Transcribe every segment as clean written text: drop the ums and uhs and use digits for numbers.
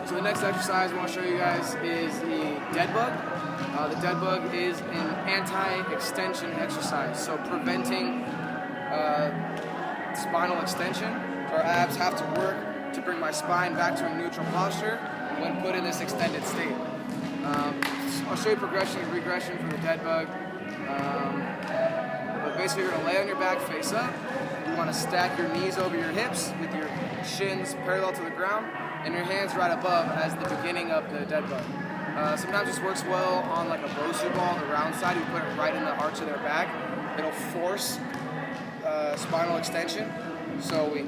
So the next exercise I want to show you guys is the dead bug. The dead bug is an anti-extension exercise, so preventing spinal extension. Our abs have to work to bring my spine back to a neutral posture when put in this extended state. I'll show you progression and regression for the dead bug. But basically you're going to lay on your back face up. You want to stack your knees over your hips with your shins parallel to the ground and your hands right above as the beginning of the dead bug. Sometimes this works well on like a Bosu ball on the round side. You put it right in the arch of their back. It'll force spinal extension, so we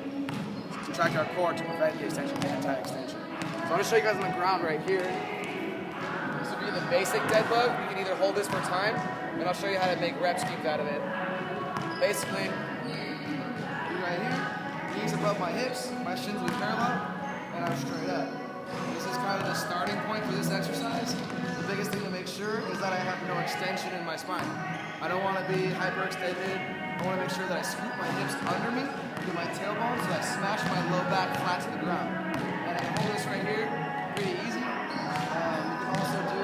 contract our core to prevent the extension, anti-extension. So I'm going to show you guys on the ground right here. This would be the basic dead bug. You can either hold this for time, and I'll show you how to make rep schemes out of it. Basically, right here, knees above my hips, my shins will be parallel, and I'm straight up. This is kind of the starting point for this exercise. The biggest thing to make sure is that I have no extension in my spine. I don't want to be hyperextended. I want to make sure that I scoop my hips under me, do my tailbone, so I smash my low back flat to the ground. And I can hold this right here, pretty easy. We can also do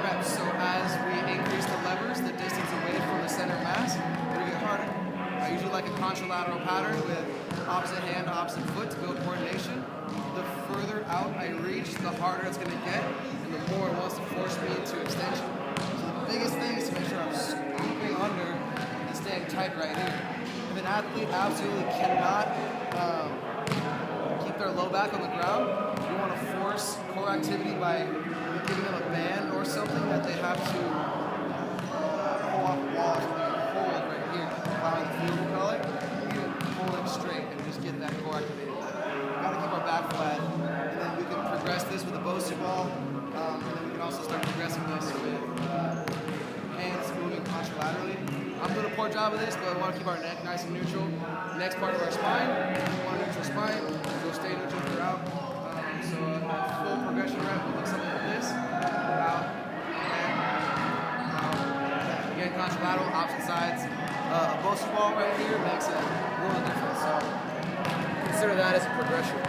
reps. So as we increase the levers, the distance away from the center of mass, it'll get harder. I usually like a contralateral pattern with opposite hand, opposite foot to build coordination. The further out I reach, the harder it's going to get, and the more it wants to force me into extension. So the biggest thing is to make sure I'm scooping under and staying tight right here. If an athlete absolutely cannot keep their low back on the ground, you want to force core activity by giving them a band or something that they have to pull off the wall, hold right here, allowing the field we call it. You can pull it straight and just get that core activated. Got to keep our back flat, and then we can progress this with a Bosu ball, and then we can also start progressing this with hands moving contralaterally. I'm doing a poor job of this, but we want to keep our neck nice and neutral. Next part of our spine, we want a neutral spine, we'll stay neutral throughout. So a full progression rep will look something like this. Out, and out. Again, contralateral, opposite sides. A Bosu ball right here makes a world of difference. So consider that as a progression.